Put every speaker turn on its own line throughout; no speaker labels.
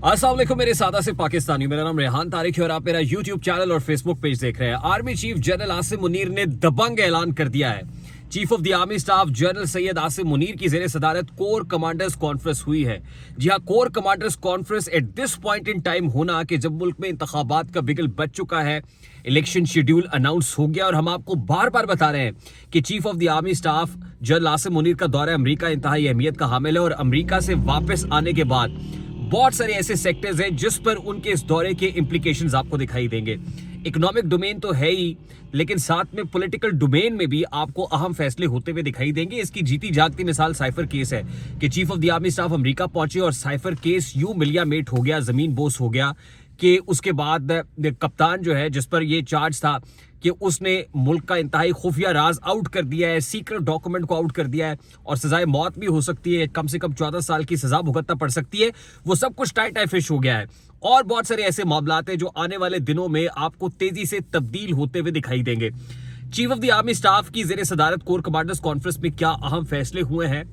अस्सलाम वालेकुम मेरे सादा से पाकिस्तानी, मेरा नाम रेहान तारिक है और आप मेरा यूट्यूब चैनल और फेसबुक पेज देख रहे हैं। Army chief general Asim Munir ने दबंग ऐलान कर दिया है। Chief of the army staff general Syed Asim Munir की ज़ेरे सदारत कोर कमांडर्स कॉन्फ्रेंस हुई है। जी हाँ, core commanders conference at this point in time होना कि जब मुल्क में इंतखाबात का बिगल बच चुका है, इलेक्शन शेड्यूल अनाउंस हो गया और हम आपको बार बार बता रहे हैं कि chief of the army staff general Asim Munir का दौरा अमरीका इंतहाई अहमियत का हामिल है और अमरीका से वापस आने के बाद बहुत सारे ऐसे सेक्टर्स हैं जिस पर उनके इस दौरे के इंप्लीकेशंस आपको दिखाई देंगे। इकोनॉमिक डोमेन तो है ही, लेकिन साथ में पॉलिटिकल डोमेन में भी आपको अहम फैसले होते हुए दिखाई देंगे। इसकी जीती जागती मिसाल साइफर केस है कि chief of the army staff America पहुंचे और साइफर केस यूं मिलिया मेट हो गया, जमीन बोस हो गया कि उसके बाद कप्तान जो है जिस पर यह चार्ज था कि उसने मुल्क का इंतहाई खुफिया राज आउट कर दिया है, सीक्रेट डॉक्यूमेंट को आउट कर दिया है और सजाए मौत भी हो सकती है, कम से कम 14 साल की सजा भुगतना पड़ सकती है। वो सब कुछ टाई फिश हो गया है और बहुत सारे ऐसे मामलात हैं जो आने वाले दिनों में आपको तेजी से तब्दील होते हुए दिखाई देंगे। Chief of the army staff की ज़ेरे सदारत कोर कमांडर्स कॉन्फ्रेंस में क्या अहम फैसले हुए हैं,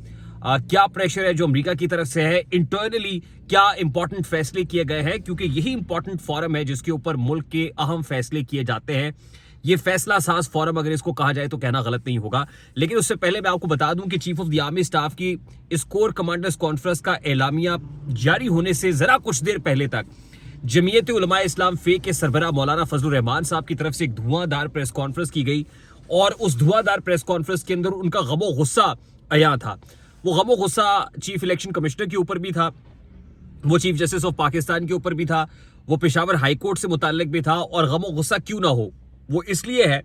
क्या प्रेशर है जो अमेरिका की तरफ से है, इंटरनली क्या इंपॉर्टेंट फैसले किए गए हैं, क्योंकि यही इंपॉर्टेंट फोरम है जिसके ऊपर मुल्क के अहम फैसले किए जाते हैं। ये फैसला साज फोरम अगर इसको कहा जाए तो कहना गलत नहीं होगा। लेकिन उससे पहले मैं आपको बता दूं कि chief of the army staff की इस कोर कमांडर्स कॉन्फ्रेंस का एलामिया जारी होने से जरा कुछ देर पहले तक जमीयत उलमा इस्लाम फे के सरबराह मौलाना फजलुर रहमान साहब की तरफ से एक धुआंधार प्रेस कॉन्फ्रेंस की गई और उस धुआंधार प्रेस कॉन्फ्रेंस के अंदर उनका गमो गुस्सा अया था। वो गमो गुस्सा चीफ इलेक्शन कमिश्नर के ऊपर भी था, वो चीफ जस्टिस ऑफ पाकिस्तान के ऊपर भी था, वो पेशावर हाई कोर्ट से मुताल्लिक भी था। और गमो गुस्सा क्यों ना हो, वो इसलिए है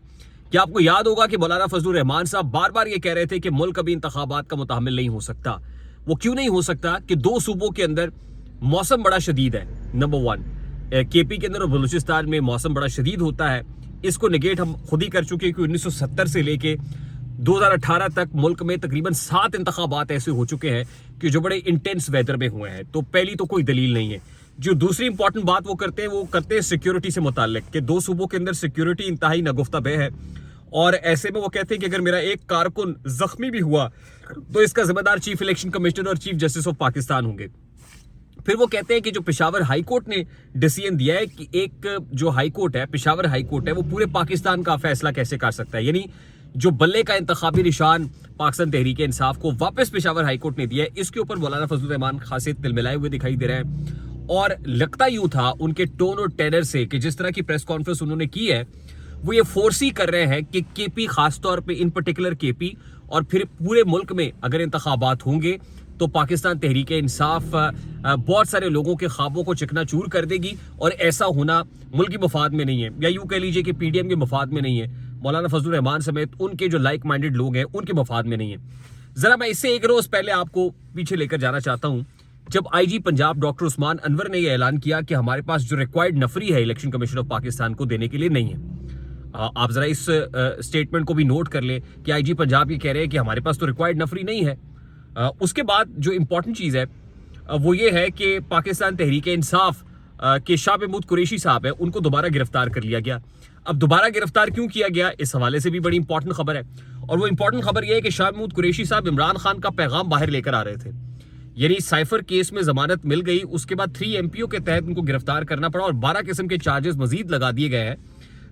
कि आपको याद होगा कि मौलाना फजलुर रहमान साहब बार बार ये कह रहे थे कि मुल्क अभी इंतखाबात का मुताहमिल नहीं हो सकता। वो क्यों नहीं हो सकता कि दो सूबों के अंदर मौसम बड़ा शदीद है। नंबर वन, केपी के अंदर और बलूचिस्तान में मौसम बड़ा शदीद होता है। इसको निगेट हम खुद ही कर चुके हैं कि 1970 से लेके 2018 तक मुल्क में तकरीबन 7 इंतखाबात ऐसे हो चुके हैं कि जो बड़े इंटेंस वेदर में हुए हैं। तो पहली तो कोई दलील नहीं है। जो दूसरी इंपॉर्टेंट बात वो करते हैं सिक्योरिटी से मुताल्लिक कि दो सूबों के अंदर सिक्योरिटी इंतहाई नगुफ्ता बे है और ऐसे में वो कहते हैं कि अगर मेरा एक कारकुन जख्मी भी हुआ तो इसका जिम्मेदार चीफ इलेक्शन कमिश्नर और चीफ जस्टिस ऑफ पाकिस्तान होंगे। फिर वो कहते हैं कि जो पेशावर हाई कोर्ट ने डिसीजन दिया है कि एक जो हाई कोर्ट है, पेशावर हाई कोर्ट है, वो पूरे पाकिस्तान का फैसला कैसे कर सकता है। यानी जो बल्ले का इंतखाबी निशान पाकिस्तान तहरीक इंसाफ को वापस पेशावर हाई कोर्ट ने दिया है, इसके ऊपर मौलाना फजलुर रहमान खासे तिलमिलाए हुए दिखाई दे रहे हैं। और लगता यूं था उनके टोन और टेनर से कि जिस तरह की प्रेस कॉन्फ्रेंस उन्होंने की है वो ये फोर्सी कर रहे हैं कि केपी खासतौर पे इन पर्टिकुलर केपी और फिर पूरे मुल्क में अगर इंतखाबात होंगे तो पाकिस्तान तहरीक इंसाफ बहुत सारे लोगों के ख्वाबों को चकनाचूर कर देगी और ऐसा होना मुल्क की मफाद में नहीं है, या यूं कह लीजिए कि पीडीएम के मफाद में नहीं है, मौलाना फजलुर रहमान समेत उनके जो लाइक माइंडेड लोग हैं उनके मफाद में नहीं है। जरा मैं इससे एक रोज पहले आपको पीछे लेकर जाना चाहता हूं जब आईजी पंजाब डॉक्टर उस्मान अनवर ने यह ऐलान किया कि हमारे पास जो रिक्वायर्ड नफरी है इलेक्शन कमीशन ऑफ पाकिस्तान को देने के लिए नहीं है। आप जरा इस स्टेटमेंट को भी नोट कर ले कि आईजी पंजाब ये कह रहे हैं कि हमारे पास तो रिक्वायर्ड नफरी नहीं है। उसके बाद जो इंपॉर्टेंट चीज़ है वो ये है कि पाकिस्तान तहरीक इंसाफ के शाह महमूद कुरैशी साहब है, उनको दोबारा गिरफ्तार कर लिया गया। अब दोबारा गिरफ्तार क्यों किया गया, इस हवाले से भी बड़ी इंपॉर्टेंट खबर है और वो इंपॉर्टेंट खबर यह है कि शाह महमूद कुरैशी साहब इमरान खान का पैगाम बाहर लेकर आ रहे थे। यानी साइफर केस में जमानत मिल गई, उसके बाद 3 MPO के तहत उनको गिरफ्तार करना पड़ा और 12 किस्म के चार्जेस मजीद लगा दिए गए हैं।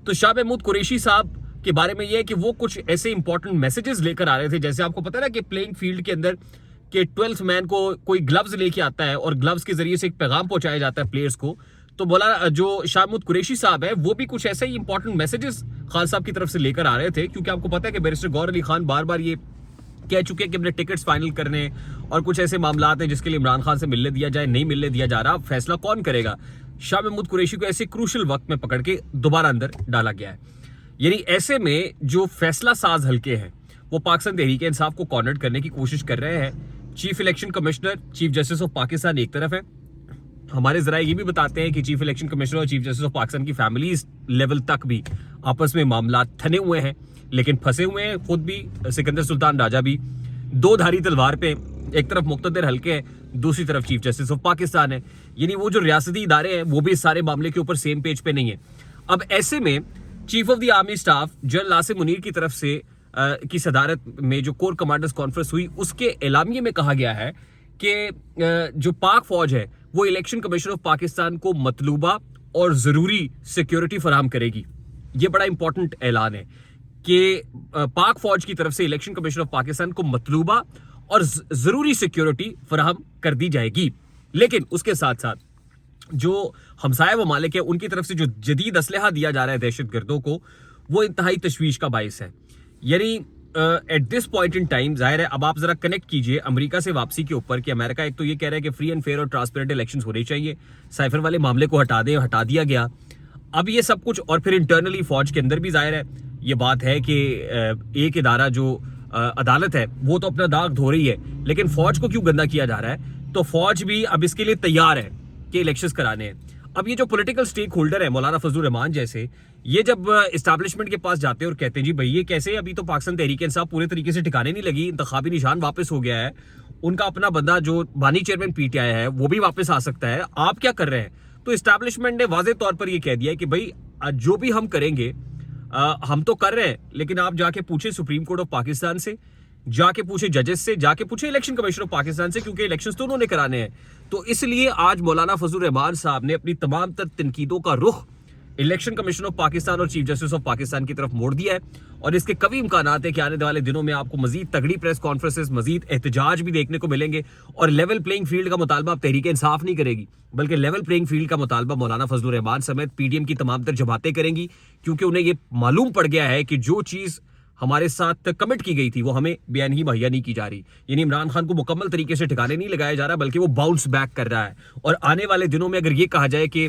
तो शाह महमूद कुरैशी साहब के बारे में यह है कि वो कुछ ऐसे इंपॉर्टेंट मैसेजेस लेकर आ रहे थे, जैसे आपको पता है ना कि प्लेइंग फील्ड के अंदर कि 12th मैन को कोई ग्लव्स लेके आता है और ग्लव्स के जरिए से एक पैगाम पहुंचाया जाता है प्लेयर्स को। तो बोला जो शाह महमूद कुरैशी साहब है वो भी कुछ ऐसे ही इंपॉर्टेंट मैसेजेस खान साहब की तरफ से लेकर आ रहे थे, क्योंकि आपको पता है कि बैरिस्टर गौहर अली खान बार बार ये कह चुके हैं कि अपने टिकट्स फाइनल करने और कुछ ऐसे मामलात हैं जिसके लिए इमरान खान से मिलने दिया जाए, नहीं मिलने दिया जा रहा। फैसला कौन करेगा? शाह महमूद कुरैशी को ऐसे क्रूशल वक्त में पकड़ के दोबारा अंदर डाला गया है। यानी ऐसे में जो फैसला साज हल्के हैं वो पाकिस्तान तहरीक इंसाफ को कॉर्नर करने की कोशिश कर रहे हैं। Chief election commissioner, chief justice of Pakistan एक तरफ है, हमारे जरा ये भी बताते हैं कि चीफ इलेक्शन कमिश्नर और चीफ जस्टिस ऑफ पाकिस्तान की फैमिली लेवल तक भी आपस में मामला थने हुए हैं, लेकिन फंसे हुए हैं। खुद भी सिकंदर सुल्तान राजा भी दो धारी तलवार पे, एक तरफ मुक्तदर हल्के हैं, दूसरी तरफ चीफ जस्टिस ऑफ पाकिस्तान है। यानी वो जो रियासती इदारे हैं वो भी इस सारे मामले के ऊपर सेम पेज पे नहीं है। अब ऐसे में chief of the army staff general Asim Munir की तरफ से की सदारत में जो कोर कमांडर्स कॉन्फ्रेंस हुई उसके एलामिये में कहा गया है कि जो पाक फौज है وہ الیکشن کمیشن آف پاکستان کو مطلوبہ اور ضروری سیکیورٹی فراہم کرے گی. یہ بڑا امپورٹنٹ اعلان ہے کہ پاک فوج کی طرف سے الیکشن کمیشن آف پاکستان کو مطلوبہ اور ضروری سیکیورٹی فراہم کر دی جائے گی. لیکن اس کے ساتھ ساتھ جو ہمسایہ ممالک ہیں ان کی طرف سے جو جدید اسلحہ دیا جا رہا ہے دہشت گردوں کو, وہ انتہائی تشویش کا باعث ہے. یعنی at this point in time ظاہر ہے, اب آپ ذرا کنیکٹ کیجئے امریکہ سے واپسی کے اوپر کہ امریکہ ایک تو یہ کہہ رہا ہے کہ فری اینڈ فیئر اور ٹرانسپیرنٹ الیکشنز ہونے چاہیے, سائفر والے معاملے کو ہٹا دیا گیا. اب یہ سب کچھ, اور پھر انٹرنلی فوج کے اندر بھی ظاہر ہے یہ بات ہے کہ ایک ادارہ جو عدالت ہے وہ تو اپنا داغ دھو رہی ہے, لیکن فوج کو کیوں گندا کیا جا رہا ہے؟ تو فوج بھی اب اس کے لیے تیار ہے کہ الیکشنز کرانے ہیں. اب یہ جو پولیٹیکل سٹیک ہولڈر ہے مولانا فضل الرحمان جیسے, یہ جب اسٹیبلشمنٹ کے پاس جاتے ہیں اور کہتے ہیں جی بھائی یہ کیسے, ابھی تو پاکستان تحریک انصاف پورے طریقے سے ٹھکانے نہیں لگی, انتخابی نشان واپس ہو گیا ہے, ان کا اپنا بندہ جو بانی چیئرمین پی ٹی آئی ہے وہ بھی واپس آ سکتا ہے, آپ کیا کر رہے ہیں؟ تو اسٹیبلشمنٹ نے واضح طور پر یہ کہہ دیا ہے کہ بھائی جو بھی ہم کریں گے ہم تو کر رہے ہیں, لیکن آپ جا کے پوچھیں سپریم کورٹ آف پاکستان سے, جا کے پوچھیں ججز سے, جا کے پوچھیں الیکشن کمیشن آف پاکستان سے, کیونکہ الیکشنز تو انہوں نے کرانے ہیں. تو اس لیے آج مولانا فضل الرحمان صاحب نے اپنی تمام تر تنقیدوں کا رخ الیکشن کمیشن آف پاکستان اور چیف جسٹس آف پاکستان کی طرف موڑ دیا ہے, اور اس کے قوی امکانات ہیں کہ آنے والے دنوں میں آپ کو مزید تگڑی پریس کانفرنسز, مزید احتجاج بھی دیکھنے کو ملیں گے. اور لیول پلینگ فیلڈ کا مطالبہ اب تحریک انصاف نہیں کرے گی, بلکہ لیول پلینگ فیلڈ کا مطالبہ مولانا فضل الرحمان سمیت پی ڈی ایم کی تمام تر جماعتیں کریں گی, کیونکہ انہیں یہ معلوم پڑ گیا ہے کہ جو چیز ہمارے ساتھ کمٹ کی گئی تھی وہ ہمیں بیان ہی مہیا نہیں کی جا رہی. یعنی عمران خان کو مکمل طریقے سے ٹھکانے نہیں لگایا جا رہا, بلکہ وہ باؤنس بیک کر رہا ہے. اور آنے والے دنوں میں اگر یہ کہا جائے کہ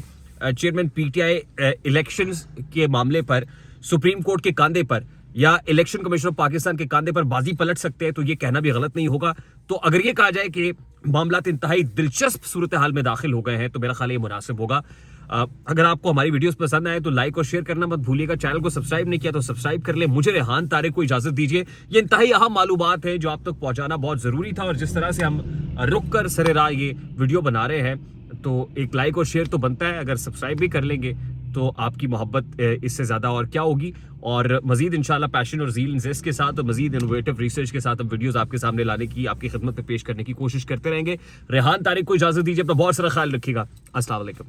chairman P T I elections کے معاملے پر سپریم کورٹ کے کاندھے پر یا الیکشن کمیشن آف پاکستان کے کاندھے پر بازی پلٹ سکتے ہیں, تو یہ کہنا بھی غلط نہیں ہوگا. تو اگر یہ کہا جائے کہ معاملات انتہائی دلچسپ صورتحال میں داخل ہو گئے ہیں تو میرا خیال یہ مناسب ہوگا. اگر آپ کو ہماری ویڈیوز پسند آئے تو لائک اور شیئر کرنا مت بھولیے گا. چینل کو سبسکرائب نہیں کیا تو سبسکرائب کر لیں. مجھے ریحان طارق کو اجازت دیجیے. یہ انتہائی اہم معلومات ہیں جو آپ تک پہنچانا بہت ضروری تھا, اور جس طرح سے ہم رک کر سر راہ یہ ویڈیو بنا رہے ہیں تو ایک لائک اور شیئر تو بنتا ہے. اگر سبسکرائب بھی کر لیں گے تو آپ کی محبت اس سے زیادہ اور کیا ہوگی. اور مزید انشاءاللہ پیشن اور زیل انزیسٹ کے ساتھ اور مزید انوویٹو ریسرچ کے ساتھ ہم ویڈیوز آپ کے سامنے لانے کی, آپ کی خدمت میں پیش کرنے کی کوشش کرتے رہیں گے. ریحان طارق کو اجازت دیجیے. اپنا بہت سارا خیال رکھیے گا. السلام علیکم.